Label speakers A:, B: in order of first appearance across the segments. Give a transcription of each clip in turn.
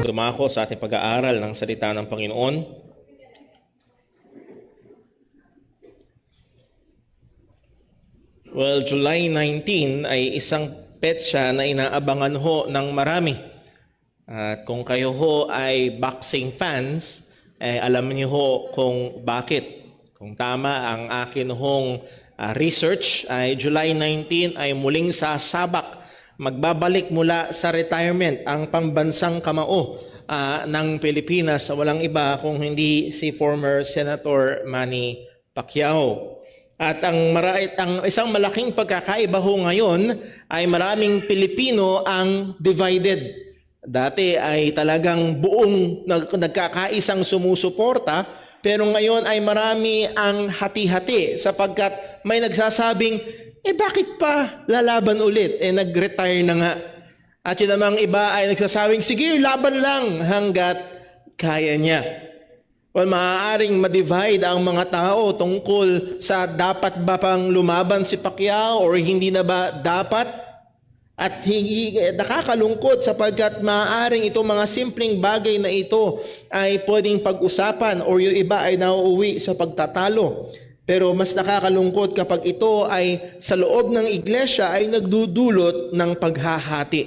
A: Dumako sa ating pag-aaral ng salita ng Panginoon. Well, July 19 ay isang petsa na inaabangan ho ng marami. At kung kayo ho ay boxing fans, alam niyo ho kung bakit. Kung tama ang akin hong research, ay July 19 ay muling sasabak. Magbabalik mula sa retirement ang pambansang kamao ng Pilipinas sa walang iba kung hindi si former Senator Manny Pacquiao. At ang isang malaking pagkakaiba ho ngayon ay maraming Pilipino ang divided. Dati ay talagang buong nagkakaisang sumusuporta, pero ngayon ay marami ang hati-hati sapagkat may nagsasabing, bakit pa lalaban ulit? Nag-retire na nga. At yun namang iba ay nagsasabing, sige, laban lang hanggat kaya niya. Well, maaaring ma-divide ang mga tao tungkol sa dapat ba pang lumaban si Pacquiao or hindi na ba dapat? At nakakalungkot sapagkat maaaring itong mga simpleng bagay na ito ay pwedeng pag-usapan or yung iba ay nauuwi sa pagtatalo. Pero mas nakakalungkot kapag ito ay sa loob ng iglesia ay nagdudulot ng paghahati.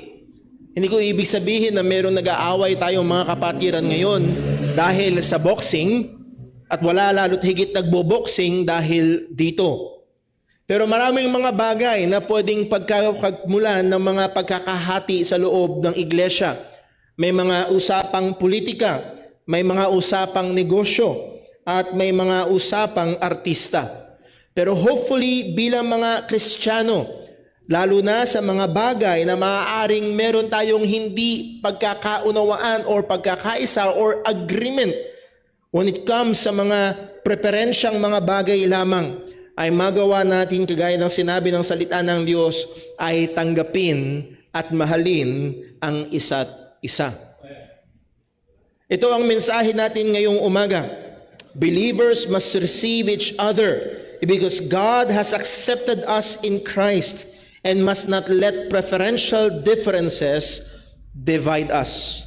A: Hindi ko ibig sabihin na meron nag-aaway tayong mga kapatiran ngayon dahil sa boxing at wala lalo't higit nagbo-boxing dahil dito. Pero maraming mga bagay na pwedeng pagmulan ng mga pagkakahati sa loob ng iglesia. May mga usapang politika, may mga usapang negosyo, at may mga usapang artista. Pero hopefully bilang mga Kristiyano, lalo na sa mga bagay na maaaring meron tayong hindi pagkakaunawaan or pagkakaisa or agreement when it comes sa mga preferensyang mga bagay lamang, ay magawa natin kagaya ng sinabi ng salita ng Diyos ay tanggapin at mahalin ang isa't isa. Ito ang mensahe natin ngayong umaga. Believers must receive each other because God has accepted us in Christ and must not let preferential differences divide us.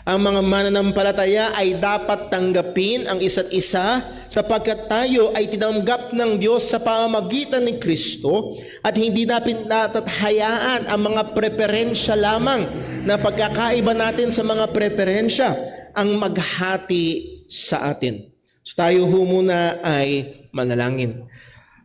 A: Ang mga mananampalataya ay dapat tanggapin ang isa't isa sapagkat tayo ay tinanggap ng Diyos sa pamamagitan ni Kristo at hindi natin hayaan ang mga preferensya lamang na pagkakaiba natin sa mga preferensya ang maghati sa atin. So tayo ho muna ay manalangin.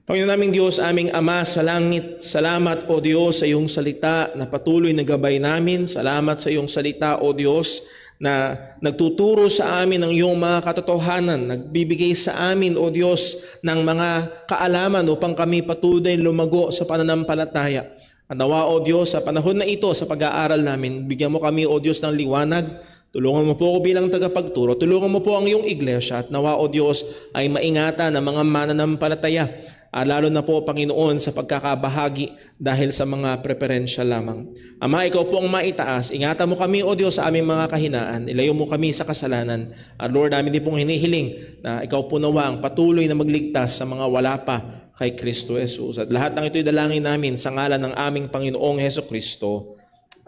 A: Panginoon naming Diyos, aming Ama sa langit, salamat o Diyos sa iyong salita na patuloy na gabay namin. Salamat sa iyong salita o Diyos na nagtuturo sa amin ng iyong mga katotohanan, nagbibigay sa amin o Diyos ng mga kaalaman upang kami patuloy lumago sa pananampalataya. At nawa o Diyos sa panahon na ito sa pag-aaral namin, bigyan mo kami o Diyos ng liwanag. Tulungan mo po ako bilang tagapagturo. Tulungan mo po ang iyong iglesia at nawa o Diyos ay maingatan ang mga mananampalataya. Lalo na po, Panginoon, sa pagkakabahagi dahil sa mga preferensya lamang. Ama, ikaw po ang maitaas. Ingatan mo kami, O Diyos, sa aming mga kahinaan. Ilayo mo kami sa kasalanan. At Lord, namin din pong hinihiling na ikaw po nawa ang patuloy na magligtas sa mga wala pa kay Kristo Jesus. At lahat ng ito'y dalangin namin sa ngalan ng aming Panginoong Heso Kristo.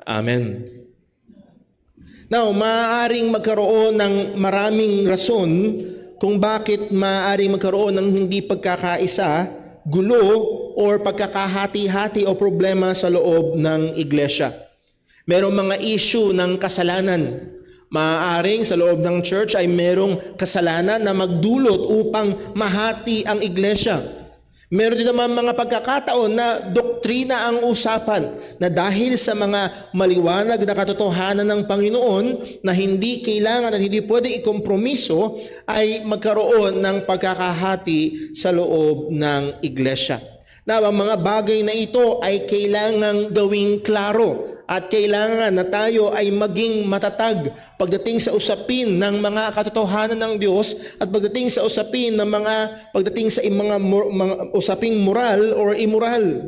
A: Amen. Now, maaaring magkaroon ng maraming rason kung bakit maaaring magkaroon ng hindi pagkakaisa, gulo, or pagkakahati-hati o problema sa loob ng iglesia. Merong mga issue ng kasalanan. Maaaring sa loob ng church ay merong kasalanan na magdulot upang mahati ang iglesia. Meron din naman mga pagkakataon na doktrina ang usapan na dahil sa mga maliwanag na katotohanan ng Panginoon na hindi kailangan at hindi pwede ikompromiso ay magkaroon ng pagkakahati sa loob ng iglesia. Na ang mga bagay na ito ay kailangang gawing klaro at kailangan na tayo ay maging matatag pagdating sa usapin ng mga katotohanan ng Diyos at pagdating sa usapin ng mga usaping moral or immoral.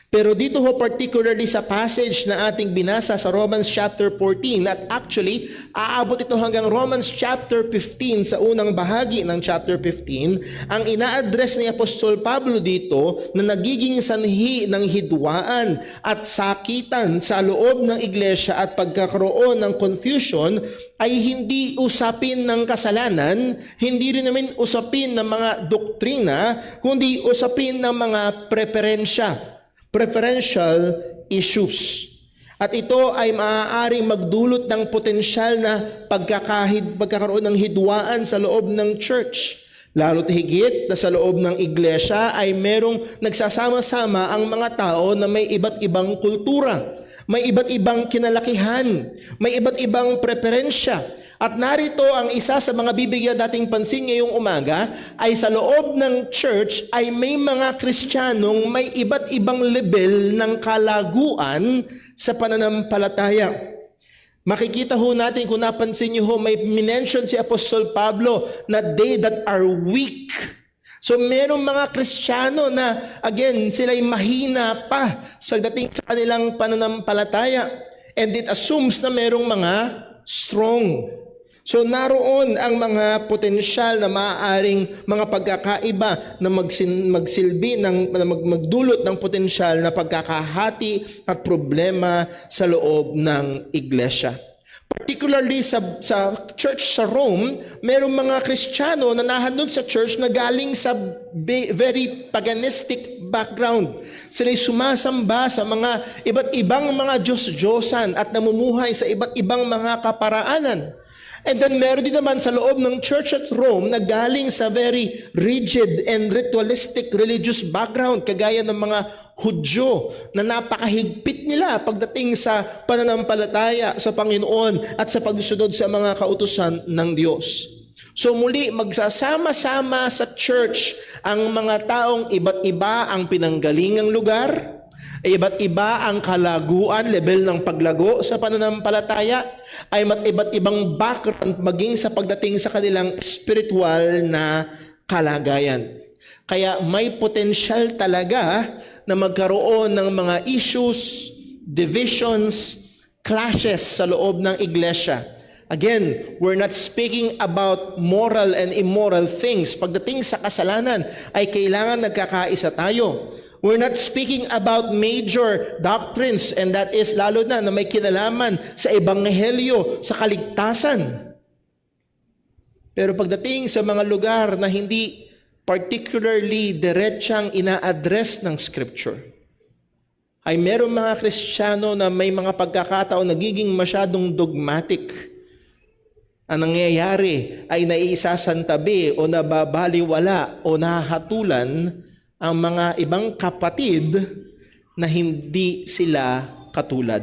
B: Pero dito ho, particularly sa passage na ating binasa sa Romans chapter 14, at actually, aabot ito hanggang Romans chapter 15 sa unang bahagi ng chapter 15, ang ina-address ni Apostol Pablo dito na nagiging sanhi ng hidwaan at sakitan sa loob ng iglesia at pagkakaroon ng confusion ay hindi usapin ng kasalanan, hindi rin naman usapin ng mga doktrina, kundi usapin ng mga preferential issues. At ito ay maaaring magdulot ng potensyal na pagkakaroon ng hidwaan sa loob ng church. Lalo't higit na sa loob ng iglesia ay merong nagsasama-sama ang mga tao na may iba't ibang kultura, may iba't ibang kinalakihan, may iba't ibang preferensya. At narito ang isa sa mga bibigyan dating pansin ngayong umaga ay sa loob ng church ay may mga Kristiyanong may iba't ibang level ng kalaguan sa pananampalataya. Makikita ho natin kung napansin niyo ho, may minention si Apostol Pablo na they that are weak. So merong mga Kristiyano na again sila'y mahina pa sa pagdating sa kanilang pananampalataya, and it assumes na merong mga strong. So naroon ang mga potensyal na maaaring mga pagkakaiba na magsilbi magdulot ng potensyal na pagkakahati at problema sa loob ng iglesia. Particularly sa church sa Rome, merong mga Kristiyano na nahandog sa church na galing sa very paganistic background. Sila'y sumasamba sa mga iba't ibang mga Diyos-Diyosan at namumuhay sa iba't ibang mga kaparaanan. And then meron din naman sa loob ng church at Rome na galing sa very rigid and ritualistic religious background, kagaya ng mga Hudyo na napakahigpit nila pagdating sa pananampalataya sa Panginoon at sa pagsunod sa mga kautusan ng Diyos. So muli, magsasama-sama sa church ang mga taong iba't iba ang pinanggalingang lugar, iba't iba ang kalaguan, level ng paglago sa pananampalataya, ay iba't ibang background maging sa pagdating sa kanilang spiritual na kalagayan. Kaya may potensyal talaga na magkaroon ng mga issues, divisions, clashes sa loob ng iglesia. Again, we're not speaking about moral and immoral things. Pagdating sa kasalanan ay kailangan nagkakaisa tayo. We're not speaking about major doctrines, and that is lalo na may kinalaman sa ebanghelyo, sa kaligtasan. Pero pagdating sa mga lugar na hindi particularly diretsang ina-address ng Scripture, ay merong mga Kristiyano na may mga pagkakataon nagiging masyadong dogmatic. Ang nangyayari ay naisasantabi o nababaliwala o nahatulan ang mga ibang kapatid na hindi sila katulad.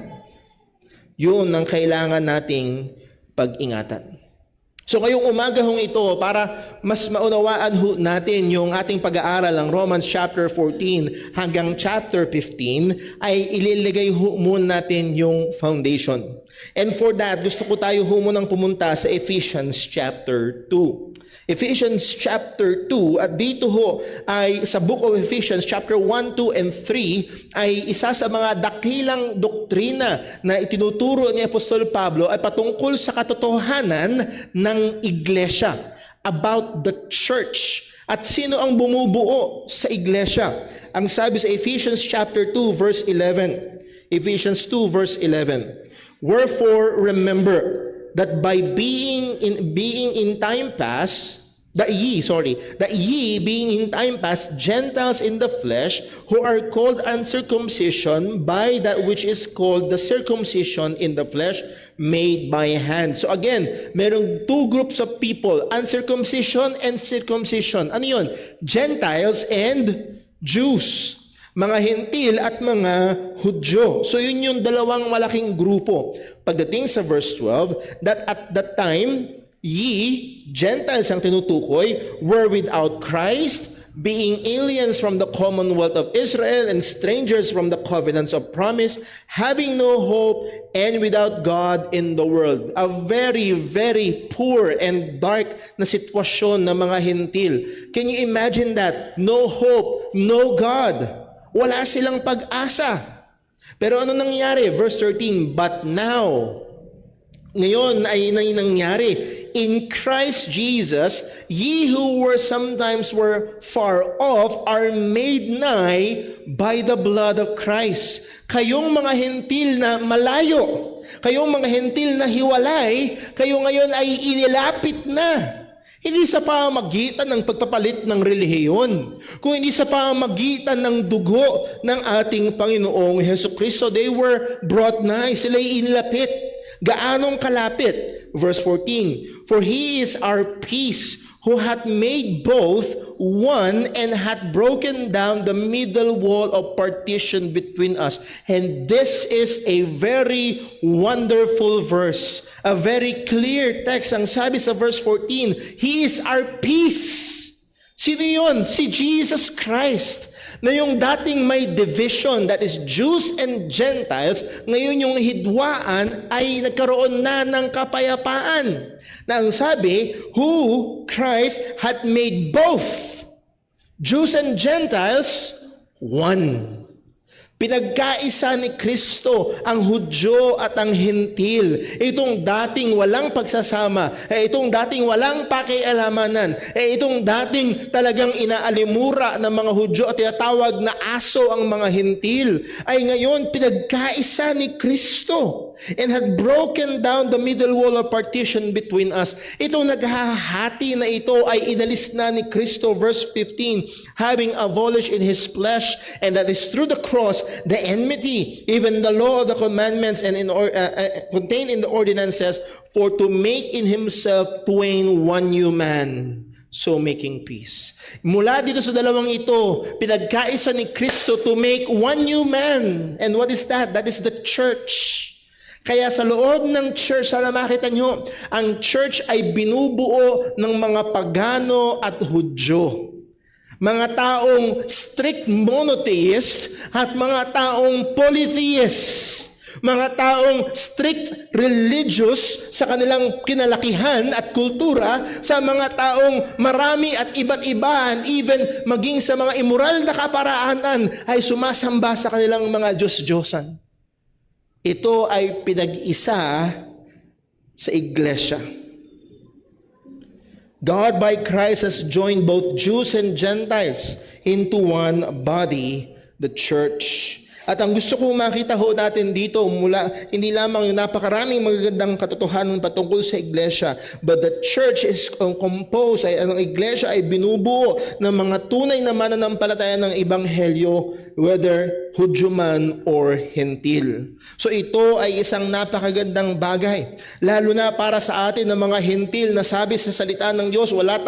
B: Yun ang kailangan nating pag-ingatan. So ngayong umaga hong ito, para mas maunawaan natin yung ating pag-aaral ng Romans chapter 14 hanggang chapter 15, ay ililigay muna natin yung foundation. And for that, gusto ko tayo munang pumunta sa Ephesians chapter 2. Ephesians chapter 2, at dito ho ay sa book of Ephesians chapter 1, 2, and 3 ay isa sa mga dakilang doktrina na itinuturo ni Apostol Pablo ay patungkol sa katotohanan ng iglesia, about the church, at sino ang bumubuo sa iglesia. Ang sabi sa Ephesians chapter 2 verse 11, Ephesians 2 verse 11, wherefore remember that by being in time past, that ye being in time past Gentiles in the flesh, who are called uncircumcision by that which is called the circumcision in the flesh made by hand. So again, merong two groups of people, uncircumcision and circumcision. Ano yun? Gentiles and Jews. Mga Hentil at mga Hudyo. So yun yung dalawang malaking grupo. Pagdating sa verse 12, that at that time, ye, Gentiles ang tinutukoy, were without Christ, being aliens from the commonwealth of Israel and strangers from the covenants of promise, having no hope and without God in the world. A very, very poor and dark na sitwasyon ng mga Hentil. Can you imagine that? No hope, no God. Wala silang pag-asa. Pero ano nangyari? Verse 13, but now, ngayon ay nangyari, in Christ Jesus, ye who were sometimes were far off are made nigh by the blood of Christ. Kayong mga hentil na malayo, kayong mga hentil na hiwalay, kayo ngayon ay inilapit na. Hindi sa pamamagitan ng pagpapalit ng relihiyon, kung hindi sa pamamagitan ng dugo ng ating Panginoong Hesukristo. They were brought nigh, sila'y inilapit. Gaanong kalapit? Verse 14, for He is our peace, who hath made both one and hath broken down the middle wall of partition between us. And this is a very wonderful verse, a very clear text. Ang sabi sa verse 14, He is our peace. Sino yun? Si Jesus Christ. Na yung dating may division, that is Jews and Gentiles, ngayon yung hidwaan ay nagkaroon na ng kapayapaan. Na ang sabi, who Christ had made both Jews and Gentiles one. Pinagkaisa ni Kristo ang Hudyo at ang Hentil. Itong dating walang pagsasama, itong dating walang pakialamanan, itong dating talagang inaalimura ng mga Hudyo at tinatawag na aso ang mga Hentil, ay ngayon pinagkaisa ni Kristo and had broken down the middle wall of partition between us. Itong naghahati na ito ay inalis na ni Kristo, verse 15, having abolished in His flesh, and that is through the cross, the enmity, even the law of the commandments and contained in the ordinances, for to make in Himself twain one new man, so making peace. Mula dito sa dalawang ito, pinagkaisa ni Kristo to make one new man. And what is that? That is the church. Kaya sa loob ng church, sana makita nyo, ang church ay binubuo ng mga pagano at Hudyo. Mga taong strict monotheist at mga taong polytheist. Mga taong strict religious sa kanilang kinalakihan at kultura, sa mga taong marami at iba't iba, and even maging sa mga immoral na kaparaanan ay sumasamba sa kanilang mga Diyos-Diyosan. Ito ay pinag-isa sa iglesia. God by Christ has joined both Jews and Gentiles into one body, the church. At ang gusto kong makita ho natin dito, mula hindi lamang yung napakaraming magagandang katotohanan patungkol sa iglesia, but the church is composed, ang iglesia ay binubuo ng mga tunay na mananampalataya ng ebanghelyo, whether Hudyo man or Hentil. So ito ay isang napakagandang bagay, lalo na para sa atin ng mga Hentil na sabi sa salita ng Diyos, wala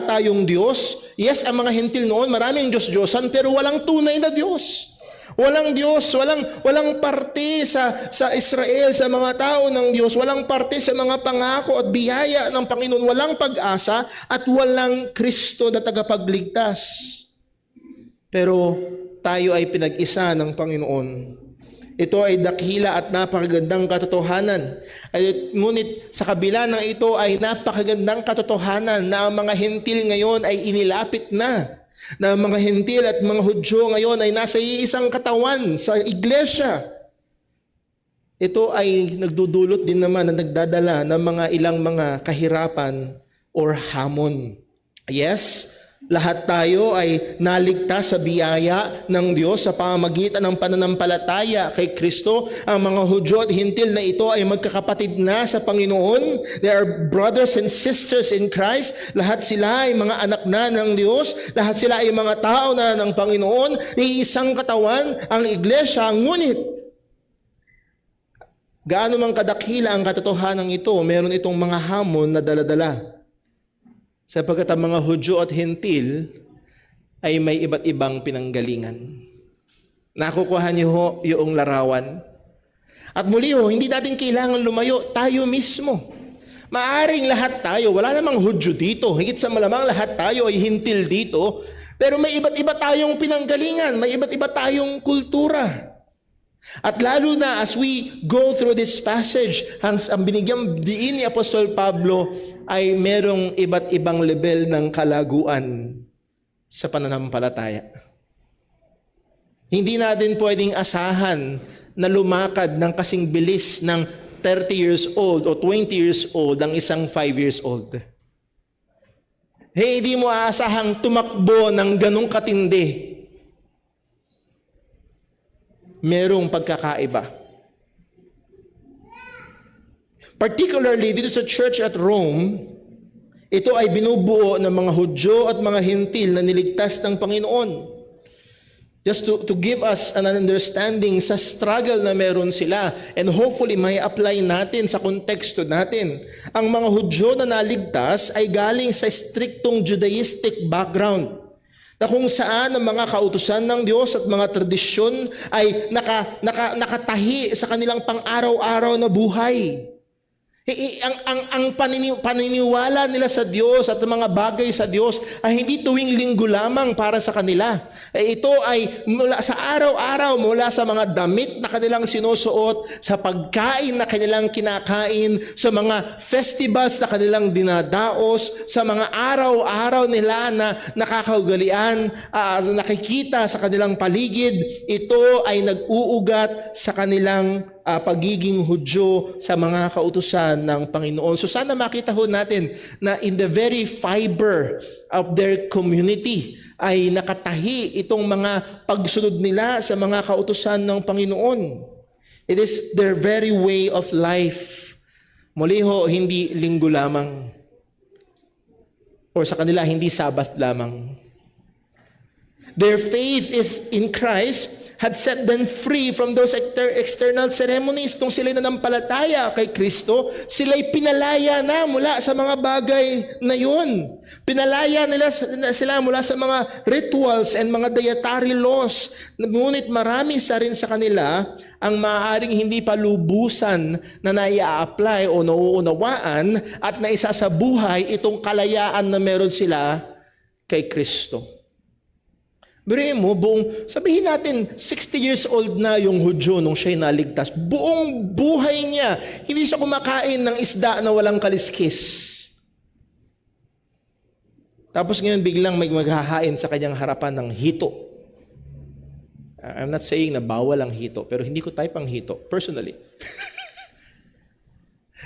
B: tayong Diyos. Yes, ang mga Hentil noon, maraming Diyos-Diyosan, pero walang tunay na Diyos. Walang Diyos, walang parte sa Israel, sa mga tao ng Diyos, walang parte sa mga pangako at biyaya ng Panginoon, walang pag-asa at walang Kristo na tagapagligtas. Pero tayo ay pinag-isa ng Panginoon. Ito ay dakila at napakagandang katotohanan. Ngunit sa kabila ng ito ay napakagandang katotohanan na ang mga Hentil ngayon ay inilapit na mga Hentil at mga Hudyo ngayon ay nasa iisang katawan sa iglesia. Ito ay nagdudulot din naman na nagdadala ng mga ilang mga kahirapan or hamon. Yes, lahat tayo ay naligtas sa biyaya ng Diyos sa pamamagitan ng pananampalataya kay Kristo. Ang mga Hudyo at Hentil na ito ay magkakapatid na sa Panginoon. They are brothers and sisters in Christ. Lahat sila ay mga anak na ng Diyos. Lahat sila ay mga tao na ng Panginoon. Iisang katawan ang iglesia. Ngunit, gaano mang kadakila ang katotohanan ito, meron itong mga hamon na daladala. Sapagkat ang mga Hudyo at Hentil ay may iba't ibang pinanggalingan. Nakukuha niyo ho yung larawan. At muli ho, hindi natin kailangan lumayo, tayo mismo. Maaring lahat tayo, wala namang Hudyo dito, higit sa malamang lahat tayo ay Hentil dito, pero may iba't iba tayong pinanggalingan, may iba't iba tayong kultura. At lalo na as we go through this passage, ang binigyang diin ni Apostol Pablo ay merong iba't ibang level ng kalaguan sa pananampalataya. Hindi natin pwedeng asahan na lumakad ng kasing bilis ng 30 years old o 20 years old ang isang 5 years old. Hindi mo aasahang tumakbo ng ganong katindi. Merong pagkakaiba. Particularly dito sa church at Rome, ito ay binubuo ng mga Hudyo at mga Hintil na niligtas ng Panginoon. Just to give us an understanding sa struggle na meron sila, and hopefully may apply natin sa konteksto natin. Ang mga Hudyo na naligtas ay galing sa striktong Judaistic background, na kung saan ang mga kautusan ng Diyos at mga tradisyon ay nakatahi sa kanilang pang-araw-araw na buhay. Ang paniniwala nila sa Diyos at mga bagay sa Diyos ay hindi tuwing linggo lamang para sa kanila. Ito ay mula sa araw-araw, mula sa mga damit na kanilang sinusuot, sa pagkain na kanilang kinakain, sa mga festivals na kanilang dinadaos, sa mga araw-araw nila na nakakaugalian, nakikita sa kanilang paligid. Ito ay nag-uugat sa kanilang pagiging Hudyo sa mga kautusan ng Panginoon. So sana makita ho natin na in the very fiber of their community ay nakatahi itong mga pagsunod nila sa mga kautusan ng Panginoon. It is their very way of life. Muli ho, hindi linggo lamang. Or sa kanila, hindi Sabbath lamang. Their faith is in Christ had set them free from those external ceremonies. Nung sila'y nanampalataya kay Kristo, sila'y pinalaya na mula sa mga bagay na yun. Pinalaya nila sila mula sa mga rituals and mga dietary laws. Ngunit marami sa rin sa kanila ang maaaring hindi pa lubusan na naia-apply o nauunawaan at naisa sa buhay itong kalayaan na meron sila kay Kristo. Biruin mo, sabihin natin, 60 years old na yung Hudyo nung siya'y naligtas. Buong buhay niya, hindi siya kumakain ng isda na walang kaliskis. Tapos ngayon biglang may maghahain sa kanyang harapan ng hito. I'm not saying na bawal ang hito, pero hindi ko type ang hito, personally.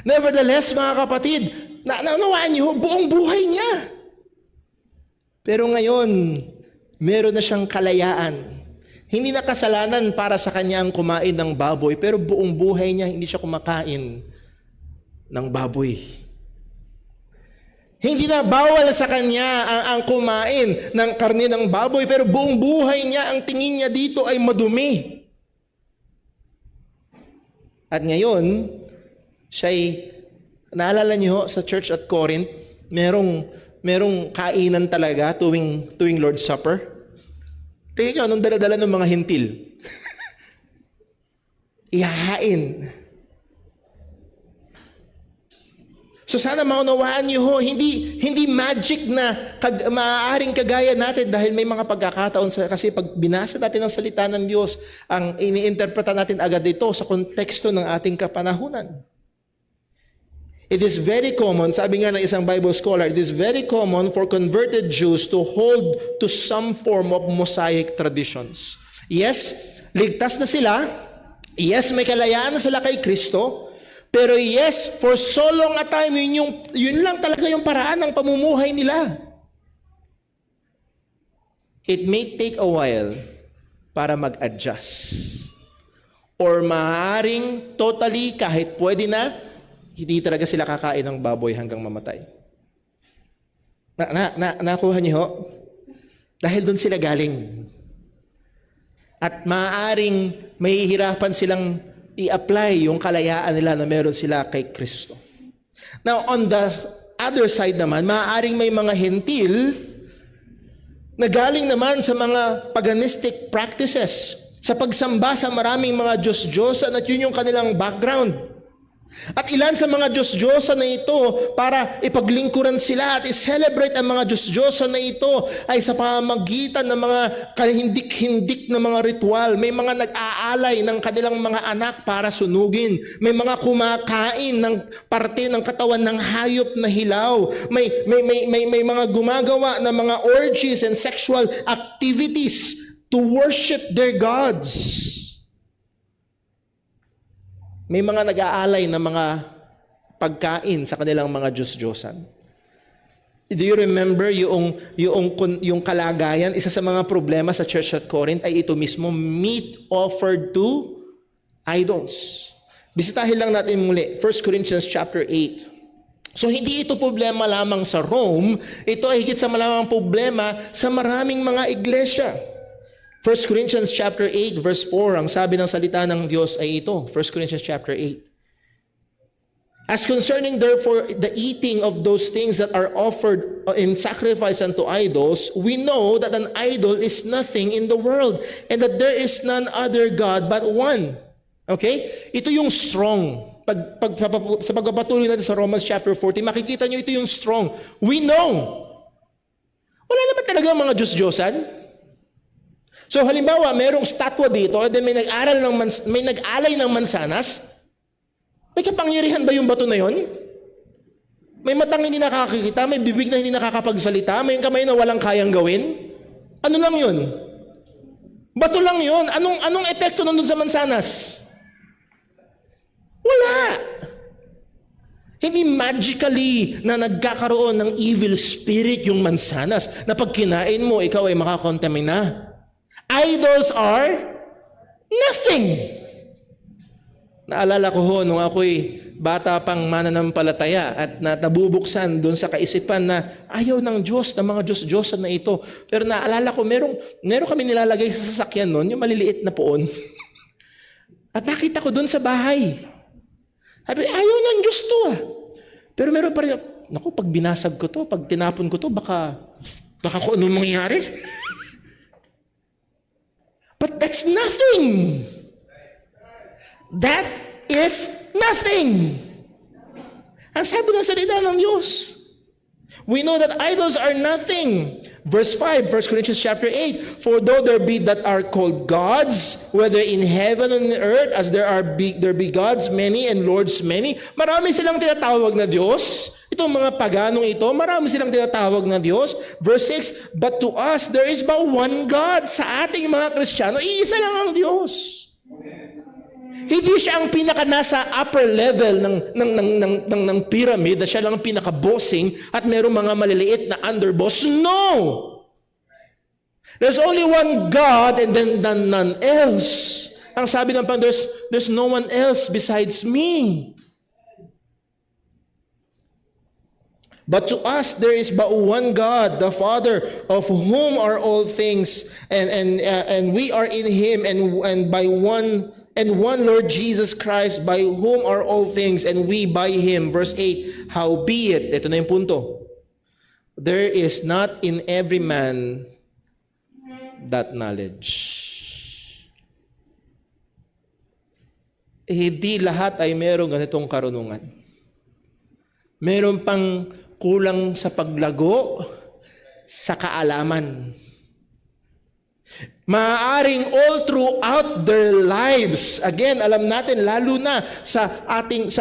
B: Nevertheless, mga kapatid, naunawaan niyo, buong buhay niya. Pero ngayon, meron na siyang kalayaan. Hindi na kasalanan para sa kanya ang kumain ng baboy, pero buong buhay niya hindi siya kumakain ng baboy. Hindi na bawal sa kanya ang kumain ng karne ng baboy, pero buong buhay niya, ang tingin niya dito ay madumi. At ngayon, siya'y, naalala niyo sa church at Corinth, merong kainan talaga tuwing Lord's Supper. Tingnan nyo, anong dala-dala ng mga Hintil? Ihahain. So sana maunawaan niyo ho, hindi magic na maaaring kagaya natin dahil may mga pagkakataon kasi pag binasa natin ang salita ng Diyos, ang iniinterpreta natin agad ito sa konteksto ng ating kapanahunan. It is very common, sabi nga ng isang Bible scholar, it is very common for converted Jews to hold to some form of Mosaic traditions. Yes, ligtas na sila. Yes, may kalayaan na sila kay Kristo. Pero yes, for so long a time, yun lang talaga yung paraan ng pamumuhay nila. It may take a while para mag-adjust. Or maaaring totally, kahit pwede na, hindi talaga sila kakain ng baboy hanggang mamatay. Nakuha niyo ho? Dahil doon sila galing. At maaaring mahihirapan silang i-apply yung kalayaan nila na meron sila kay Kristo. Now, on the other side naman, maaaring may mga Hentil na galing naman sa mga paganistic practices, sa pagsamba sa maraming mga Diyos-Diyosan at yun yung kanilang background. At ilan sa mga Diyos-Diyosan na ito, para ipaglingkuran sila at i-celebrate ang mga Diyos-Diyosan na ito ay sa pamamagitan ng mga kahindik-hindik na mga ritual. May mga nag-aalay ng kanilang mga anak para sunugin. May mga kumakain ng parte ng katawan ng hayop na hilaw. May mga gumagawa ng mga orgies and sexual activities to worship their gods. May mga nag-aalay ng mga pagkain sa kanilang mga Diyos-Diyosan. Do you remember yung kalagayan? Isa sa mga problema sa church at Corinth ay ito mismo, meat offered to idols. Bisitahin lang natin muli, 1 Corinthians chapter 8. So hindi ito problema lamang sa Rome, ito ay higit sa malamang problema sa maraming mga iglesia. 1 Corinthians chapter 8 verse 4, ang sabi ng salita ng Diyos ay ito, 1 Corinthians chapter 8. As concerning therefore the eating of those things that are offered in sacrifice unto idols, we know that an idol is nothing in the world, and that there is none other God but one. Okay? Ito yung strong. Sa pagpapatuloy natin sa Romans chapter 14, makikita nyo ito yung strong. We know. Wala naman talaga mga Diyos-Diyosan. So halimbawa, merong statwa dito, then may nag-alay ng mansanas. May kapangyarihan ba yung bato na yon? May matang hindi nakakakita, may bibig na hindi nakakapagsalita, may kamay na walang kayang gawin? Ano lang yun? Bato lang yun. Anong epekto nandun sa mansanas? Wala. Hindi magically na nagkakaroon ng evil spirit yung mansanas na pag kinain mo, ikaw ay makakontamina. Idols are nothing. Naalala ko ho, nung ako'y bata pang mananampalataya at nabubuksan doon sa kaisipan na ayaw ng Diyos, ng mga Diyos-Diyosan na ito. Pero naalala ko, meron kami nilalagay sa sasakyan noon, yung maliliit na poon. At nakita ko doon sa bahay. Sabi, ayaw ng Diyos to ah. Pero meron pa rin, naku, pag binasag ko to, pag tinapon ko to, baka kung ano mangyayari. But that's nothing. That is nothing. Ang sabi ng salita ng Diyos. We know that idols are nothing. Verse 5, 1 Corinthians chapter 8. For though there be that are called gods, whether in heaven or in earth, as there be gods many and lords many, marami silang tinatawag na Diyos. Itong mga paganong ito, marami silang tinatawag na Diyos. Verse 6, but to us there is but one God. Sa ating mga Kristiyano, iisa lang ang Diyos. Hindi siya ang pinaka nasa upper level ng pyramid, na siya lang ang pinaka-bossing at merong mga maliliit na underboss. No! There's only one God and then none else. Ang sabi ng Panginoon, there's no one else besides me. But to us there is but one God, the Father, of whom are all things, and we are in Him, and by one Lord Jesus Christ, by whom are all things, and we by Him. Verse 8, howbeit, ito na yung punto, there is not in every man that knowledge. Hindi lahat ay merong ganitong karunungan. Meron pang kulang sa paglago, sa kaalaman. Maaaring all throughout their lives, again, alam natin, lalo na sa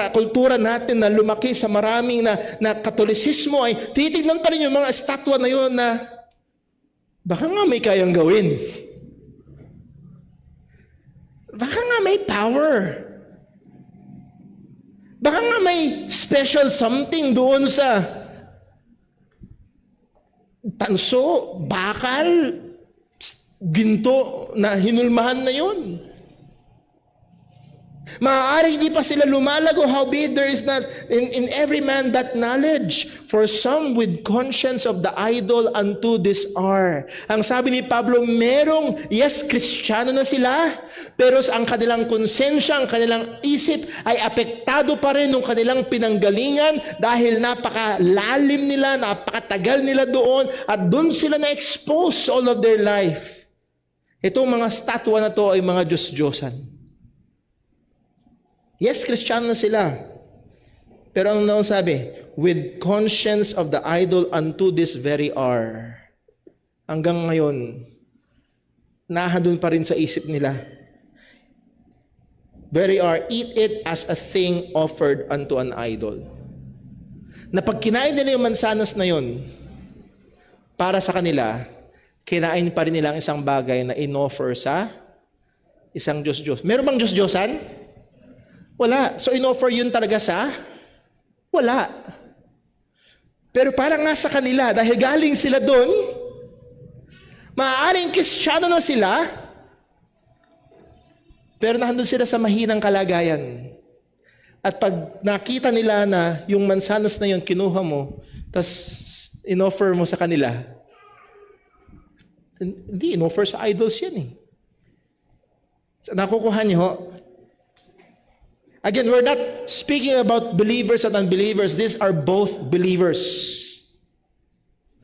B: kultura natin na lumaki sa maraming na Katolisismo, ay titignan pa rin yung mga estatwa na yun na baka nga may kayang gawin. Baka nga may power. Baka nga may special something doon sa tanso, bakal, ginto na hinulmahan na yun. Maaari hindi pa sila lumalago, howbeit there is not in every man that knowledge, for some with conscience of the idol unto this are. Ang sabi ni Pablo, merong, yes, Kristiyano na sila, pero ang kanilang konsensya, ang kanilang isip ay apektado pa rin ng kanilang pinanggalingan dahil napakalalim nila, napakatagal nila doon, at doon sila na-expose all of their life. Itong mga statwa na to ay mga Diyos-Diyosan. Yes, Kristiyano na sila. Pero ang sabi, with conscience of the idol unto this very hour. Hanggang ngayon, nahadun pa rin sa isip nila. Very hour, eat it as a thing offered unto an idol. Na pag kinain nila yung mansanas na yun, para sa kanila, kinain pa rin nila ang isang bagay na inoffer sa isang Diyos-Diyos. Meron bang Diyos-Diyosan? Wala. So inoffer yun talaga sa? Wala. Pero parang nga sa kanila, dahil galing sila doon, maaaring Kristiyano na sila, pero nandun sila sa mahinang kalagayan. At pag nakita nila na yung mansanas na yun, kinuha mo, tapos inoffer mo sa kanila, hindi, inoffer sa idols yan eh. So, nakukuha niyo, again, we're not speaking about believers and unbelievers. These are both believers.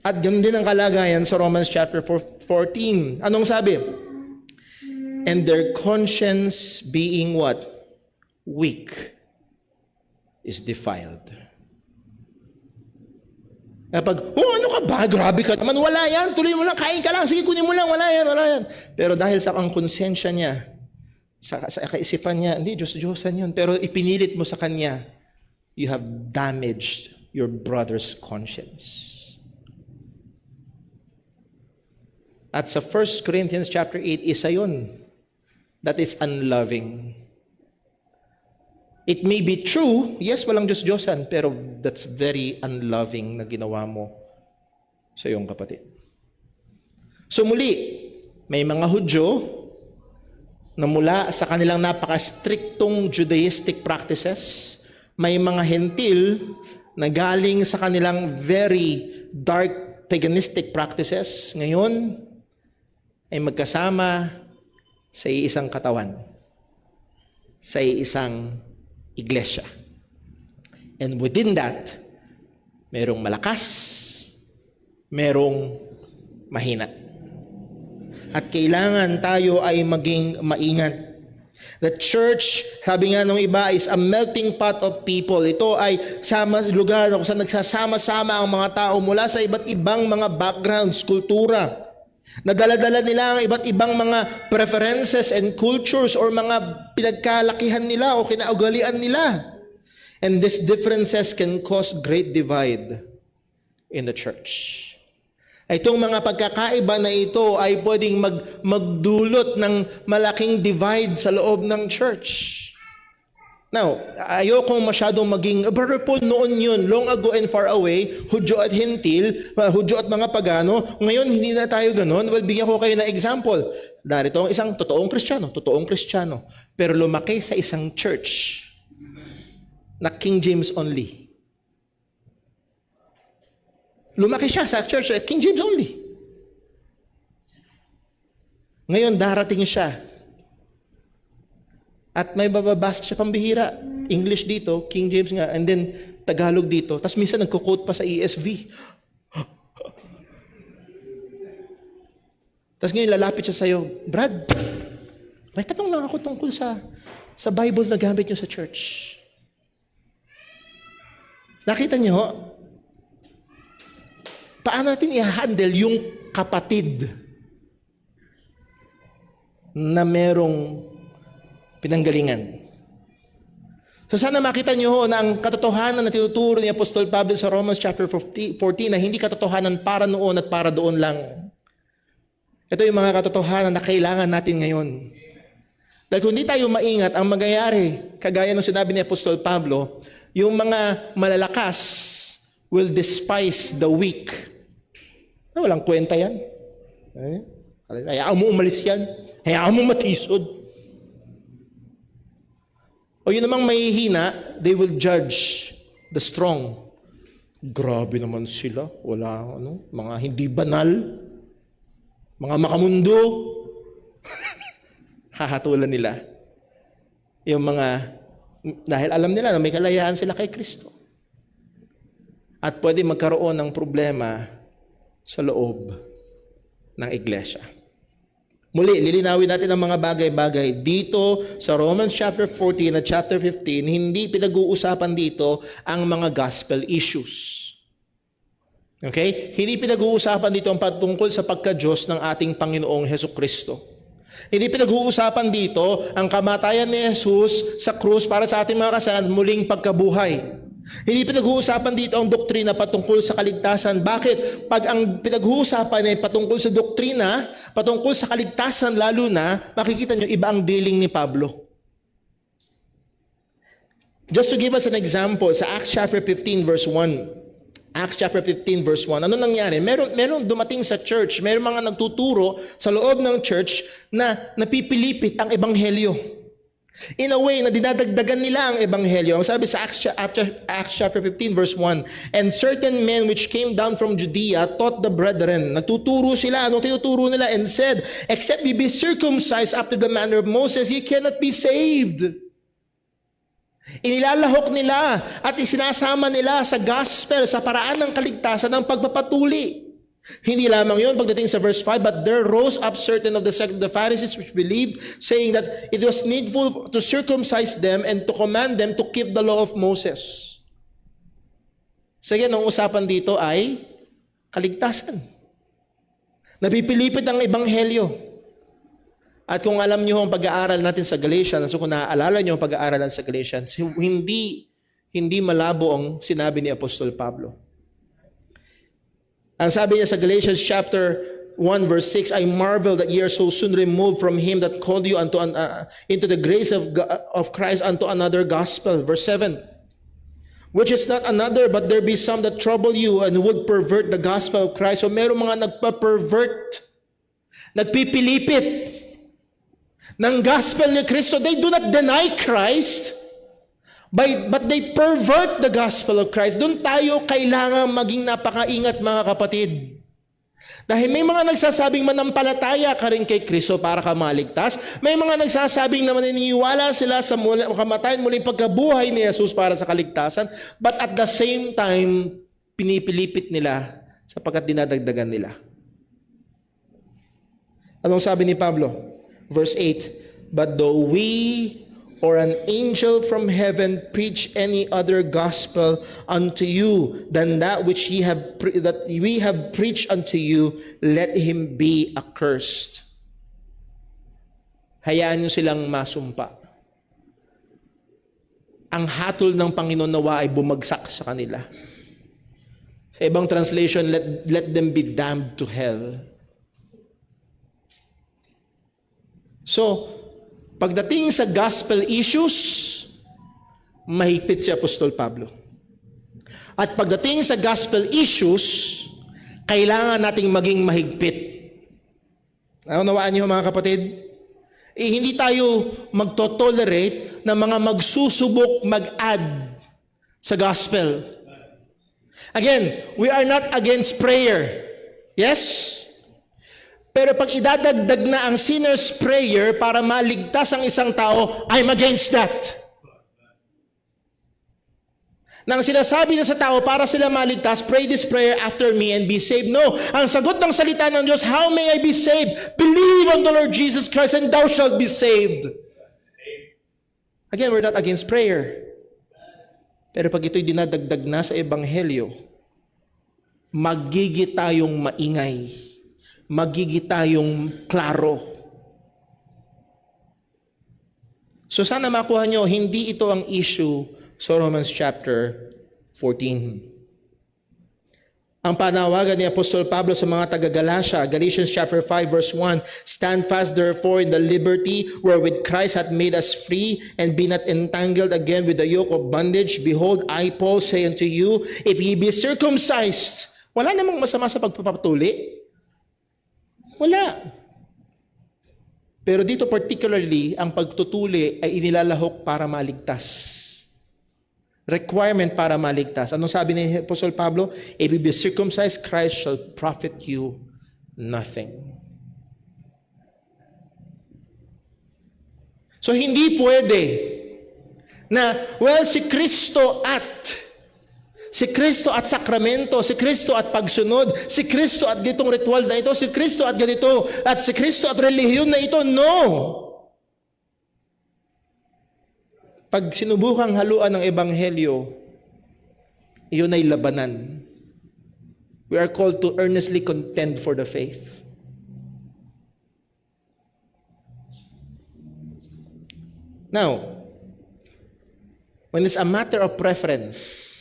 B: At ganun din ang kalagayan sa Romans chapter 14. Anong sabi? And their conscience being what? Weak is defiled. Kapag, ano ka ba? Grabe ka naman. Wala yan. Tuloy mo lang. Kain ka lang. Sige, kunin mo lang. Wala yan. Pero dahil sa ang konsensya niya, sa kaisipan niya, hindi, Diyos-Diyosan yun. Pero ipinilit mo sa kanya, you have damaged your brother's conscience. At sa 1 Corinthians chapter 8, isa yun. That is unloving. It may be true, yes, walang Diyos-Diyosan, pero that's very unloving na ginawa mo sa iyong kapatid. So muli, may mga Hudyo na mula sa kanilang napaka-striktong Judaistic practices, may mga Hentil na galing sa kanilang very dark paganistic practices, ngayon ay magkasama sa isang katawan, sa isang iglesia. And within that, merong malakas, merong mahina. At kailangan tayo ay maging maingat. The church, sabi nga ng iba, is a melting pot of people. Ito ay lugar kung saan nagsasama-sama ang mga tao mula sa iba't ibang mga backgrounds, kultura. Nadala-dala nila ang iba't ibang mga preferences and cultures or mga pinagkalakihan nila o kinaugalian nila. And these differences can cause great divide in the church. Itong mga pagkakaiba na ito ay pwedeng magdulot ng malaking divide sa loob ng church. Now, ayokong masyadong maging, Brother Paul, noon yun, long ago and far away, Hudyo at Hentil, Hudyo at mga pagano, ngayon hindi na tayo ganon. Well, bigyan ko kayo na example. Narito ang isang totoong Kristiyano, pero lumaki sa isang church na King James only. Lumaki siya sa church, King James only. Ngayon, darating siya. At may bababasa siya pambihira. English dito, King James nga, and then Tagalog dito. Tapos minsan nagko-quote pa sa ESV. Tapos ngayon lalapit siya sa'yo, Brad, may tanong lang ako tungkol sa Bible na gamit niyo sa church. Nakita niyo, paano natin i-handle yung kapatid na merong pinanggalingan? So sana makita niyo na ang katotohanan na tinuturo ni Apostol Pablo sa Romans chapter 14 na hindi katotohanan para noon at para doon lang. Ito yung mga katotohanan na kailangan natin ngayon. Dahil kung hindi tayo maingat, ang mangyayari, kagaya ng sinabi ni Apostol Pablo, yung mga malalakas will despise the weak. Walang kwenta yan. Hayaan mo umalis yan. Hayaan mo matisod. O yun namang mahihina, they will judge the strong. Grabe naman sila. Wala, mga hindi banal. Mga makamundo. Hahatulan nila. Yung mga, dahil alam nila na may kalayaan sila kay Kristo. At pwede magkaroon ng problema sa loob ng iglesia. Muli, lilinawin natin ang mga bagay-bagay. Dito sa Romans chapter 14 at chapter 15, hindi pinag-uusapan dito ang mga gospel issues. Okay? Hindi pinag-uusapan dito ang patungkol sa pagka-Diyos ng ating Panginoong Hesukristo. Hindi pinag-uusapan dito ang kamatayan ni Jesus sa krus para sa ating mga kasalanan muling pagkabuhay. Hindi pinag-uusapan dito ang doktrina patungkol sa kaligtasan. Bakit? Pag ang pinag-uusapan ay patungkol sa doktrina, patungkol sa kaligtasan lalo na, makikita nyo iba ang dealing ni Pablo. Just to give us an example, sa Acts chapter 15 verse 1, Acts chapter 15 verse 1. Ano nangyari? Meron dumating sa church, meron mga nagtuturo sa loob ng church na napipilipit ang ebanghelyo. In a way na dinadagdagan nila ang ebanghelyo. Ang sabi sa Acts chapter 15 verse 1, and certain men which came down from Judea taught the brethren. Nagtuturo sila. Anong tinuturo nila? And said, except ye be circumcised after the manner of Moses, ye cannot be saved. Inilalahok nila at isinasama nila sa gospel, sa paraan ng kaligtasan ng pagpapatuli. Hindi lamang yun, pagdating sa verse 5, but there rose up certain of the sect of the Pharisees which believed, saying that it was needful to circumcise them and to command them to keep the law of Moses. Sige, ang usapan dito ay kaligtasan. Napipilipit ang ebanghelyo. At kung alam niyo ang pag-aaral natin sa Galatians, so kung naaalala niyo ang pag-aaralan sa Galatians, hindi malabo ang sinabi ni Apostol Pablo. Ang sabi niya sa Galatians chapter 1 verse 6, I marvel that ye are so soon removed from him that called you into the grace of Christ unto another gospel. Verse 7, which is not another, but there be some that trouble you and would pervert the gospel of Christ. So meron mga nagpa-pervert, nagpipilipit ng gospel ni Kristo. They do not deny Christ, but they pervert the gospel of Christ. Doon tayo kailangan maging napakaingat, mga kapatid. Dahil may mga nagsasabing manampalataya ka rin kay Kristo para ka maligtas. May mga nagsasabing na maniniwala sila sa kamatayan muling pagkabuhay ni Jesus para sa kaligtasan. But at the same time, pinipilipit nila sapagkat dinadagdagan nila. Anong sabi ni Pablo? Verse 8, but though we or an angel from heaven preach any other gospel unto you than that which we have preached unto you, let him be accursed. Hayaan niyo silang masumpa. Ang hatol ng Panginoon nawa ay bumagsak sa kanila. Sa ibang translation, let them be damned to hell. So, pagdating sa gospel issues, mahigpit si Apostol Pablo. At pagdating sa gospel issues, kailangan nating maging mahigpit. Naunawaan niyo mga kapatid? Hindi tayo magtotolerate na mga magsusubok mag-add sa gospel. Again, we are not against prayer. Yes? Pero pag idadagdag na ang sinner's prayer para maligtas ang isang tao, I'm against that. Nang sinasabi na sa tao para sila maligtas, pray this prayer after me and be saved. No, ang sagot ng salita ng Diyos, how may I be saved? Believe on the Lord Jesus Christ and thou shalt be saved. Again, we're not against prayer. Pero pag ito'y dinadagdag na sa ebanghelyo, magigit tayong maingay. Magigit tayong klaro. So sana makuha nyo, hindi ito ang issue sa Romans chapter 14. Ang panawagan ni Apostol Pablo sa mga taga-Galatia, Galatians chapter 5 verse 1, stand fast therefore in the liberty wherewith Christ hath made us free, and be not entangled again with the yoke of bondage. Behold, I Paul say unto you, if ye be circumcised, wala namang masama sa pagpapatuli. Wala. Pero dito particularly, ang pagtutuli ay inilalahok para maligtas. Requirement para maligtas. Anong sabi ni Apostol Pablo? If you be circumcised, Christ shall profit you nothing. So hindi pwede na, well, si Kristo at sakramento, si Kristo at pagsunod, si Kristo at ditong ritual na ito, si Kristo at ganito, at si Kristo at relihiyon na ito. No! Pag sinubukang haluan ng ebanghelyo, iyon ay labanan. We are called to earnestly contend for the faith. Now, when it's a matter of preference,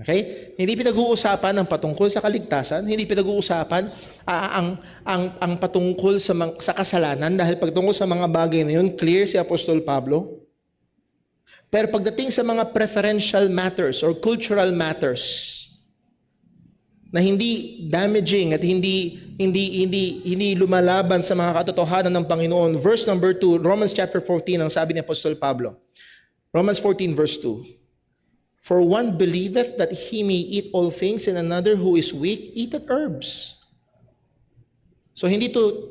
B: Okay? Hindi pinag-uusapan ang patungkol sa kaligtasan, hindi pinag-uusapan ang patungkol sa kasalanan dahil pagtungkol sa mga bagay na yun, clear si Apostol Pablo. Pero pagdating sa mga preferential matters or cultural matters na hindi damaging at hindi lumalaban sa mga katotohanan ng Panginoon. Verse number 2, Romans chapter 14, ang sabi ni Apostol Pablo. Romans 14 verse 2. For one believeth that he may eat all things, and another who is weak eateth herbs. So hindi to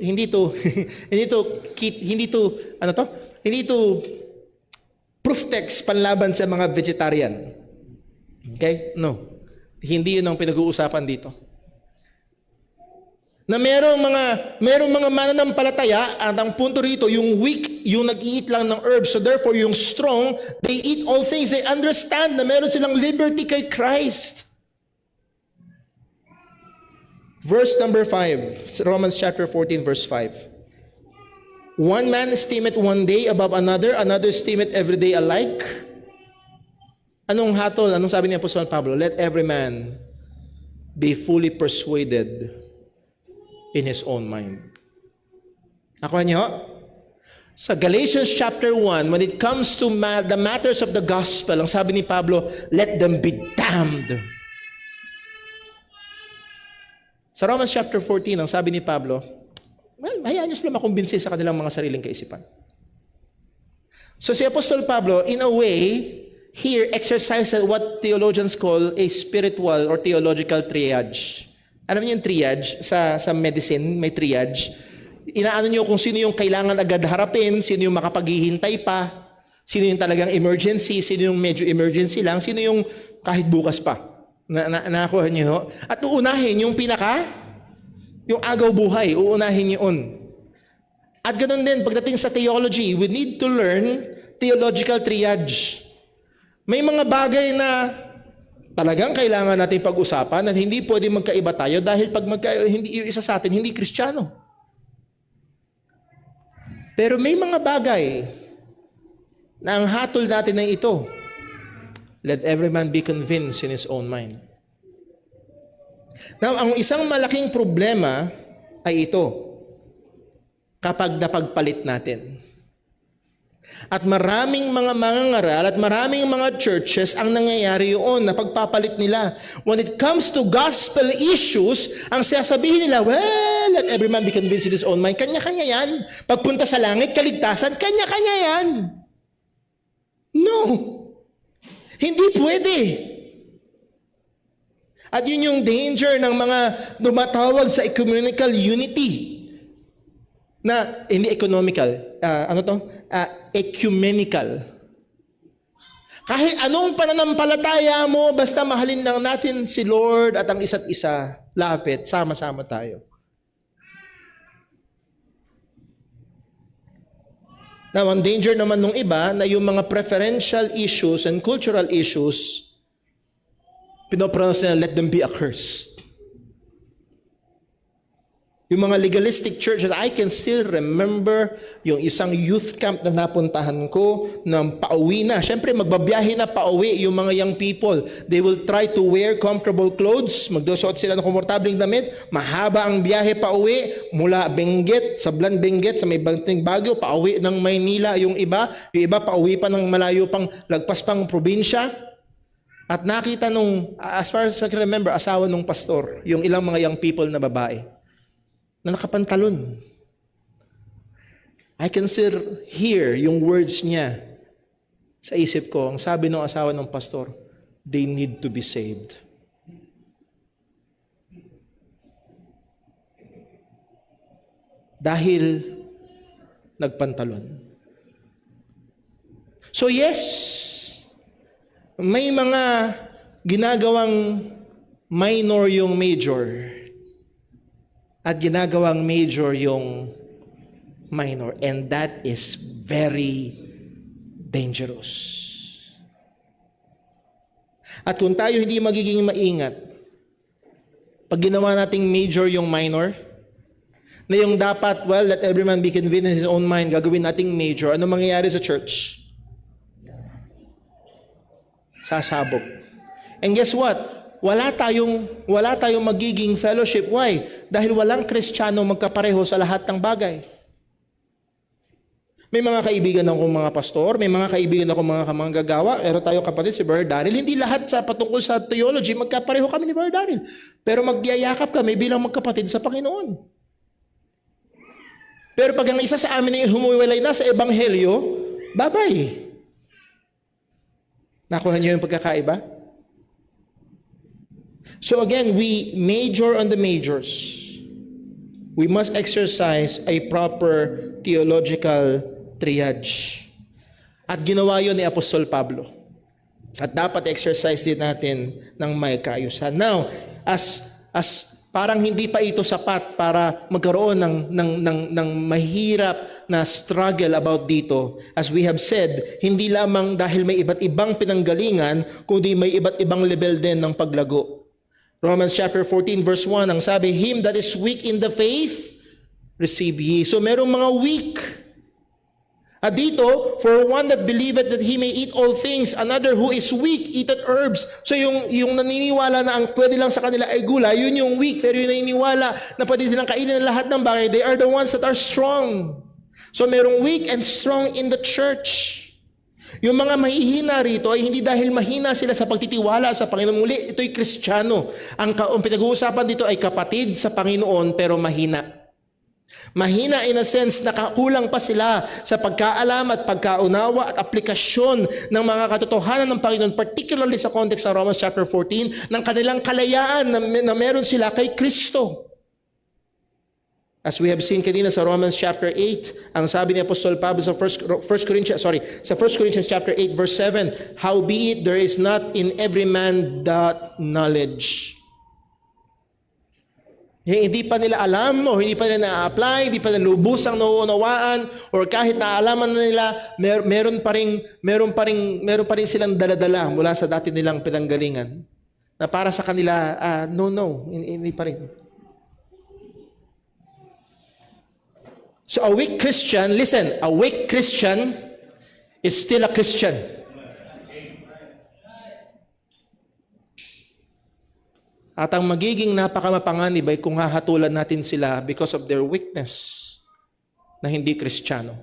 B: proof text panlaban sa mga vegetarian. Okay? No. Hindi yun ang pinag-uusapan dito. Na merong mga mananampalataya at ang punto rito, yung weak, yung nag-eat lang ng herbs. So therefore, yung strong, they eat all things. They understand na meron silang liberty kay Christ. Verse number 5, Romans chapter 14, verse 5. One man esteemeth one day above another, another esteemeth every day alike. Anong hatol? Anong sabi ni Apostol Pablo? Let every man be fully persuaded in his own mind. Nakuha niyo? Sa Galatians chapter 1, when it comes to the matters of the gospel, ang sabi ni Pablo, let them be damned. Sa Romans chapter 14, ang sabi ni Pablo, well, hayaan niyo sila makumbinsi sa kanilang mga sariling kaisipan. So si Apostol Pablo, in a way, here exercises what theologians call a spiritual or theological triage. Alam niyo yung triage? Sa medicine, may triage. Inaano niyo kung sino yung kailangan agad harapin, sino yung makapaghihintay pa, sino yung talagang emergency, sino yung medyo emergency lang, sino yung kahit bukas pa. Nakuha niyo? At uunahin yung yung agaw buhay, uunahin yun. At ganoon din, pagdating sa theology, we need to learn theological triage. May mga bagay na talagang kailangan natin pag-usapan at hindi pwede magkaiba tayo dahil pag hindi yung isa sa atin, hindi Kristiyano. Pero may mga bagay na ang hatol natin ay ito. Let every man be convinced in his own mind. Now, ang isang malaking problema ay ito. Kapag napagpalit natin. At maraming mga mangangaral at maraming mga churches ang nangyayari yun na pagpapalit nila. When it comes to gospel issues, ang sasabihin nila, well, let every man be convinced in his own mind. Kanya-kanya yan. Pagpunta sa langit, kaligtasan, kanya-kanya yan. No. Hindi pwede. At yun yung danger ng mga dumatawag sa ecumenical unity. Na, hindi economical. Ecumenical. Kahit anong pananampalataya mo, basta mahalin lang natin si Lord at ang isa't isa. Lapit, sama-sama tayo. Now, ang danger naman nung iba na yung mga preferential issues and cultural issues, pinopronounce nila, let them be accursed. Yung mga legalistic churches, I can still remember yung isang youth camp na napuntahan ko na pauwi na. Siyempre, magbabiyahe na pauwi yung mga young people. They will try to wear comfortable clothes. Magdusot sila ng komportabling damit. Mahaba ang biyahe pauwi mula Benguet, Sablan Benguet, sa may Banting Baguio, pauwi ng Maynila yung iba. Yung iba pauwi pa ng malayo pang lagpas pang probinsya. At nakita nung, as far as I can remember, asawa nung pastor, yung ilang mga young people na babae, na nakapantalon. I can still hear yung words niya sa isip ko. Ang sabi ng asawa ng pastor, they need to be saved. Dahil nagpantalon. So yes, may mga ginagawang minor yung major. At ginagawang major yung minor. And that is very dangerous. At kung tayo hindi magiging maingat, pag ginawa nating major yung minor, na yung dapat, well, let every man be convinced in his own mind, gagawin nating major, ano mangyayari sa church? Sasabog. And guess what? Wala tayong magiging fellowship. Why? Dahil walang Kristiyano magkapareho sa lahat ng bagay. May mga kaibigan akong mga pastor, may mga kaibigan akong mga manggagawa, pero tayo kapatid si Brother Daryl, hindi lahat sa patungkol sa theology, magkapareho kami ni Brother Daryl. Pero magyayakap kami bilang magkapatid sa Panginoon. Pero pag ang isa sa amin ay humuwalay na sa Ebanghelyo, bye-bye. Nakuha niyo yung pagkakaiba? So again, we major on the majors. We must exercise a proper theological triage. At ginawa yun ni Apostol Pablo. At dapat exercise din natin ng may kaayusan. Now, as parang hindi pa ito sapat para magkaroon ng mahirap na struggle about dito. As we have said, hindi lamang dahil may iba't ibang pinanggalingan, kundi may iba't ibang level din ng paglago. Romans chapter 14 verse 1, ang sabi, him that is weak in the faith, receive ye. So merong mga weak. At dito, for one that believeth that he may eat all things, another who is weak eateth herbs. So yung naniniwala na ang pwede lang sa kanila ay gulay, yun yung weak. Pero yung naniniwala na pwede silang kainin ng lahat ng bagay, they are the ones that are strong. So merong weak and strong in the church. Yung mga mahihina rito ay hindi dahil mahina sila sa pagtitiwala sa Panginoon. Muli, ito'y Kristiyano. Ang pinag-uusapan dito ay kapatid sa Panginoon pero mahina. Mahina in a sense na kulang pa sila sa pagkaalam at pagkaunawa at aplikasyon ng mga katotohanan ng Panginoon, particularly sa context ng Romans chapter 14, ng kanilang kalayaan na meron sila kay Kristo. As we have seen kanina sa Romans chapter 8, ang sabi ni Apostol Pablo sa 1 Corinthians chapter 8 verse 7, howbeit there is not in every man that knowledge. Hindi pa nila alam o hindi pa nila na-apply, hindi pa nila lubusang nauunawaan, or kahit naalaman na nila, meron pa rin silang daladala mula sa dati nilang pinanggalingan na para sa kanila, hindi pa rin. So a weak Christian, listen, a weak Christian is still a Christian. At ang magiging napakamapanganib ay kung hahatulan natin sila because of their weakness na hindi Kristiyano.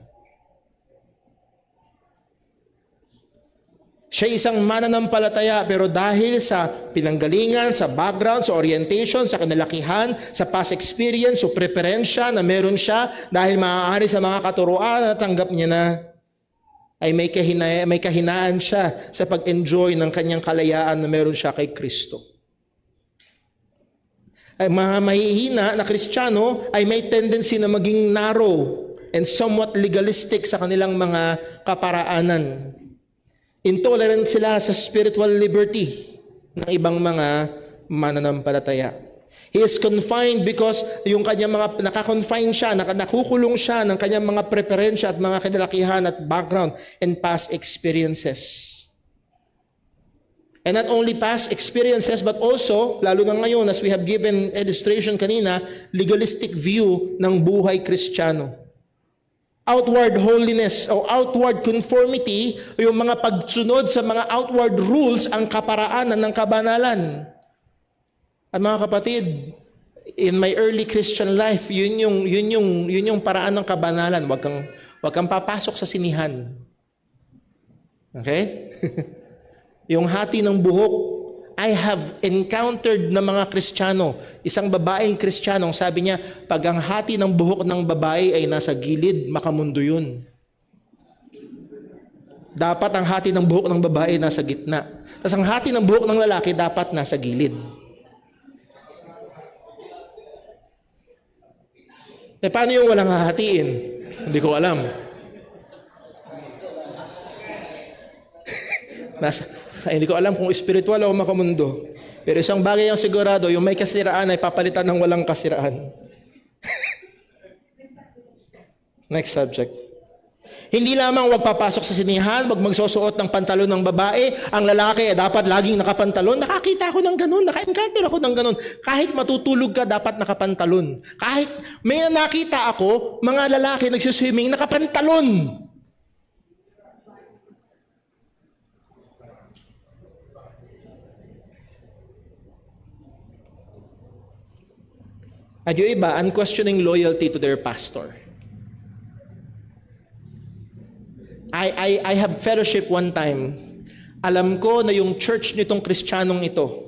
B: Siya isang mananampalataya pero dahil sa pinanggalingan, sa background, sa orientation, sa kanalakihan, sa past experience, o preferensya na meron siya, dahil maaari sa mga katuruan na tanggap niya na, ay may kahinaan siya sa pag-enjoy ng kanyang kalayaan na meron siya kay Kristo. Ay mga mahihina na Kristiyano ay may tendency na maging narrow and somewhat legalistic sa kanilang mga kaparaanan. Intolerant sila sa spiritual liberty ng ibang mga mananampalataya. He is confined because yung kanyang mga nakakonfine siya, nakukulong siya ng kanyang mga preferensya at mga kinalakihan at background and past experiences. And not only past experiences but also, lalo na ngayon as we have given illustration kanina, legalistic view ng buhay Kristiyano. Outward holiness o outward conformity, yung mga pagsunod sa mga outward rules ang kaparaanan ng kabanalan. At mga kapatid, in my early Christian life, yun yung paraan ng kabanalan. Wag kang papasok sa sinihan. Okay? Yung hati ng buhok, I have encountered na mga Kristiyano, isang babaeng Kristiyano, sabi niya, pag ang hati ng buhok ng babae ay nasa gilid, makamundo yun. Dapat ang hati ng buhok ng babae nasa gitna. Tapos ang hati ng buhok ng lalaki dapat nasa gilid. Paano yung walang hahatiin? Hindi ko alam. Hindi ko alam kung spiritual o makamundo. Pero isang bagay ang sigurado, yung may kasiraan ay papalitan ng walang kasiraan. Next subject. Hindi lamang wag papasok sa sinihan, wag magsusuot ng pantalon ng babae, ang lalaki ay dapat laging nakapantalon. Nakakita ako ng ganun, naka-encounter ako ng ganun. Kahit matutulog ka, dapat nakapantalon. Kahit may nakita ako, mga lalaki nagsiswimming, nakapantalon. At yung iba, unquestioning loyalty to their pastor. I have fellowship one time. Alam ko na yung church nitong Kristiyanong ito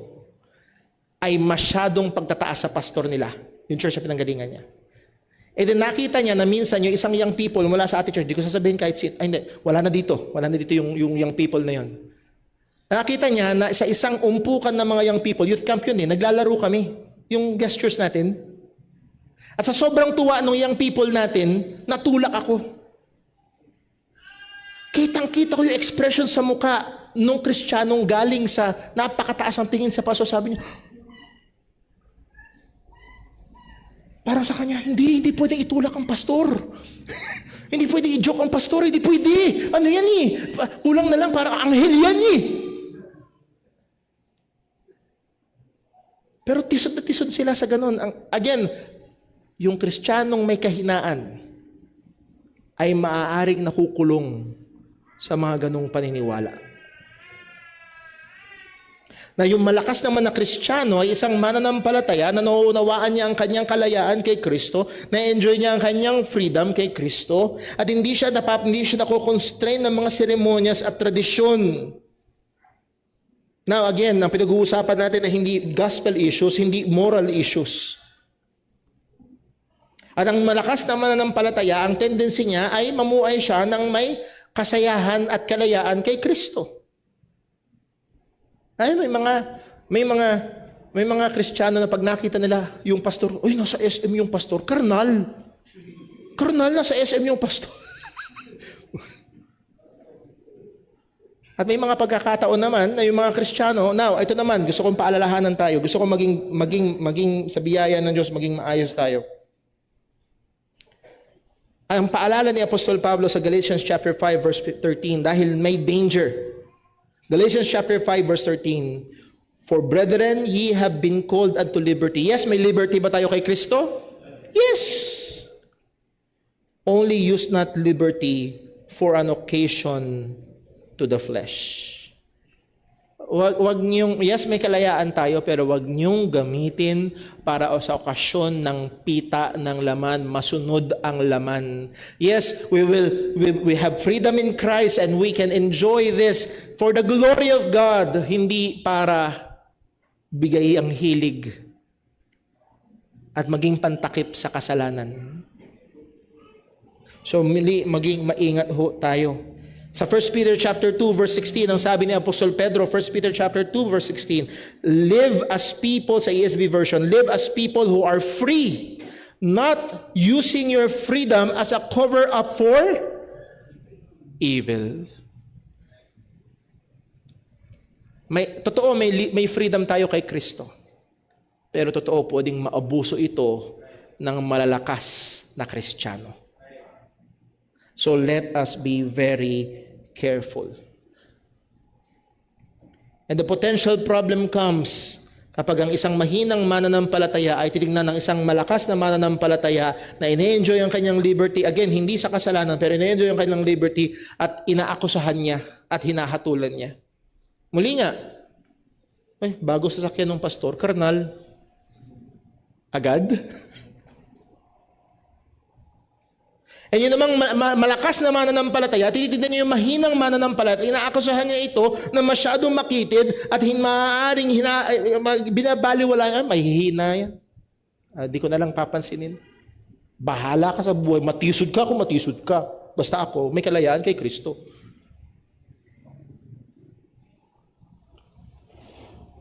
B: ay masyadong pagtataas sa pastor nila. Yung church na pinanggalingan niya. E then nakita niya na minsan yung isang young people mula sa ate church, di ko sasabihin kahit hindi, wala na dito yung young people na yon. Nakita niya na sa isang umpukan ng mga young people, youth camp yun naglalaro kami, yung gestures natin. At sa sobrang tuwa ng young people natin, natulak ako. Kitang-kita ko yung expression sa mukha nung Kristiyanong galing sa napakataas ang tingin sa pastor. Sabi niya, parang sa kanya, hindi pwedeng itulak ang pastor. Hindi pwedeng i-joke ang pastor, hindi pwede. Ano yan kulang na lang, parang anghel yan Pero tisod na tisod sila sa ganun. Again, yung Kristiyanong may kahinaan ay maaaring nakukulong sa mga ganung paniniwala. Na yung malakas naman na Kristiyano ay isang mananampalataya na nauunawaan niya ang kanyang kalayaan kay Kristo, na-enjoy niya ang kanyang freedom kay Kristo, at hindi siya nako-constrain ng mga seremonyas at tradisyon. Now again, ang pinag-uusapan natin ay hindi gospel issues, hindi moral issues. At ang malakas na mananampalataya, ang tendency niya ay mamuhay siya ng may kasayahan at kalayaan kay Kristo. Ay may mga Kristiyano na pag nakita nila yung pastor, oy nasa SM yung pastor, karnal nasa SM yung pastor. At may mga pagkakataon naman na yung mga Kristiyano, now ito naman gusto kong paalalahanan tayo, gusto kong maging sa biyaya ng Diyos maging maayos tayo. Ang paalala ni Apostol Pablo sa Galatians chapter 5 verse 13 dahil may danger. Galatians chapter 5 verse 13. For brethren, ye have been called unto liberty. Yes, may liberty ba tayo kay Kristo? Yes. Only use not liberty for an occasion to the flesh. Wag niyong, yes, may kalayaan tayo, pero wag niyong gamitin para sa okasyon ng pita ng laman, masunod ang laman. Yes, we have freedom in Christ and we can enjoy this for the glory of God, hindi para bigay ang hilig at maging pantakip sa kasalanan. So, maging maingat ho tayo. Sa 1 Peter chapter 2 verse 16, ang sabi ni Apostol Pedro, 1 Peter chapter 2 verse 16, live as people, sa ESV version, live as people who are free, not using your freedom as a cover-up for evil. May freedom tayo kay Kristo. Pero totoo, pwedeng maabuso ito ng malalakas na Kristiyano. So let us be very careful. And the potential problem comes kapag ang isang mahinang mananampalataya ay titignan ng isang malakas na mananampalataya na ine-enjoy ang kanyang liberty. Again, hindi sa kasalanan, pero ine-enjoy ang kanyang liberty at inaakusahan niya at hinahatulan niya. Muli nga, bago sasakyan ng pastor, karnal, agad? And yun namang malakas na mananampalataya, tinitignan niyo yung mahinang mananampalataya, inaakusahan niya ito na masyadong makitid at maaaring binabaliwala, mahihina yan. Di ko na lang papansinin. Bahala ka sa buhay, matisod ka kung matisod ka. Basta ako, may kalayaan kay Kristo.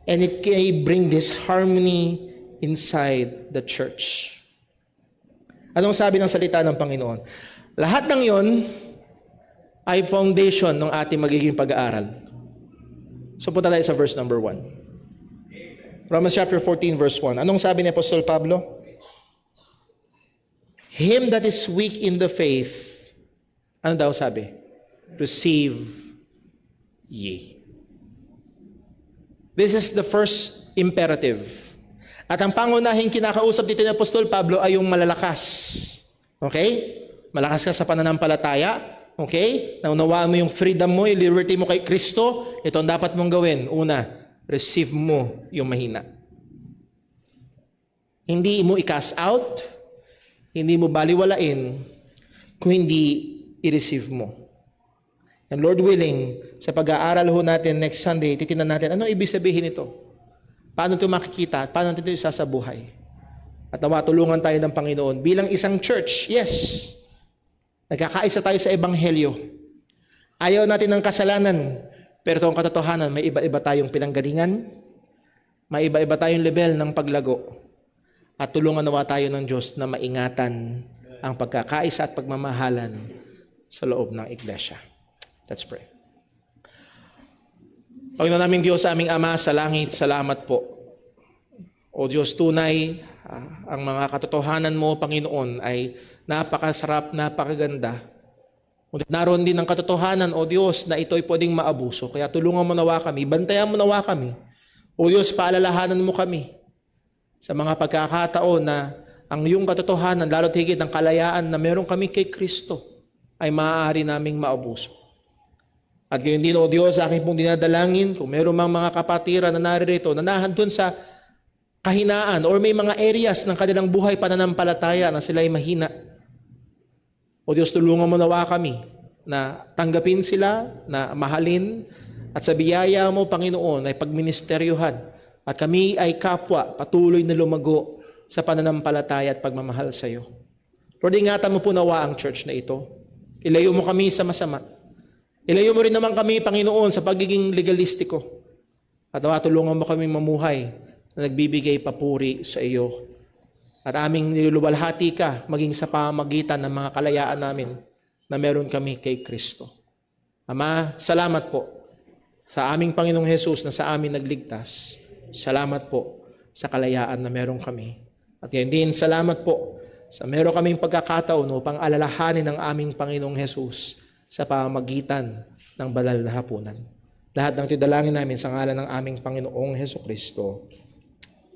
B: And it can bring this harmony inside the church. Anong sabi ng salita ng Panginoon? Lahat ng yon ay foundation ng ating magiging pag-aaral. So punta tayo sa verse number 1. Romans chapter 14 verse 1. Anong sabi ni Apostol Pablo? Him that is weak in the faith, ano daw sabi? Receive ye. This is the first imperative. At ang pangunahing kinakausap dito ni Apostol Pablo ay yung malalakas. Okay? Malakas ka sa pananampalataya. Okay? Naunawaan mo yung freedom mo, yung liberty mo kay Kristo. Ito ang dapat mong gawin. Una, receive mo yung mahina. Hindi mo i-cast out, hindi mo baliwalain, kung hindi i-receive mo. And Lord willing, sa pag-aaral ho natin next Sunday, titingnan natin, ano ibig sabihin ito? Paano ito makikita? Paano ito isasabuhay? At nawa, tulungan tayo ng Panginoon. Bilang isang church, yes, nagkakaisa tayo sa Ebanghelyo. Ayaw natin ng kasalanan, pero itong katotohanan, may iba-iba tayong pinanggalingan, may iba-iba tayong level ng paglago. At tulungan nawa tayo ng Diyos na maingatan ang pagkakaisa at pagmamahalan sa loob ng iglesia. Let's pray. Panginoon naming Diyos, sa aming Ama sa langit, salamat po. O Diyos, tunay, ang mga katotohanan mo, Panginoon, ay napakasarap, napakaganda. Naroon din ang katotohanan, O Diyos, na ito'y pwedeng maabuso. Kaya tulungan mo nawa kami, bantayan mo nawa kami. O Diyos, paalalahanan mo kami sa mga pagkakataon na ang iyong katotohanan, lalo't higit ang kalayaan na meron kami kay Kristo, ay maaari naming maabuso. At gayon din, O Diyos, aking pong dinadalangin, kung meron mang mga kapatiran na naririto, na nahandun sa kahinaan, or may mga areas ng kanilang buhay pananampalataya na sila'y mahina. O Diyos, tulungan mo nawa kami na tanggapin sila, na mahalin, at sa biyaya mo, Panginoon, ay pagministeryuhan. At kami ay kapwa, patuloy na lumago sa pananampalataya at pagmamahal sa iyo. Lord, ingatan mo po nawa ang church na ito. Ilayo mo kami sa masama. Ilayo mo rin naman kami, Panginoon, sa pagiging legalistiko. At nawa, tulungan mo kami mamuhay na nagbibigay papuri sa iyo. At aming niluluwalhati ka, maging sa pamagitan ng mga kalayaan namin na meron kami kay Kristo. Ama, salamat po sa aming Panginoong Jesus na sa amin nagligtas. Salamat po sa kalayaan na meron kami. At yan din, salamat po sa meron kaming pagkakataon upang alalahanin ng aming Panginoong Jesus sa pamamagitan ng banal na hapunan. Lahat ng ito dalangin namin sa ngalan ng aming Panginoong Hesukristo.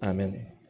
B: Amen.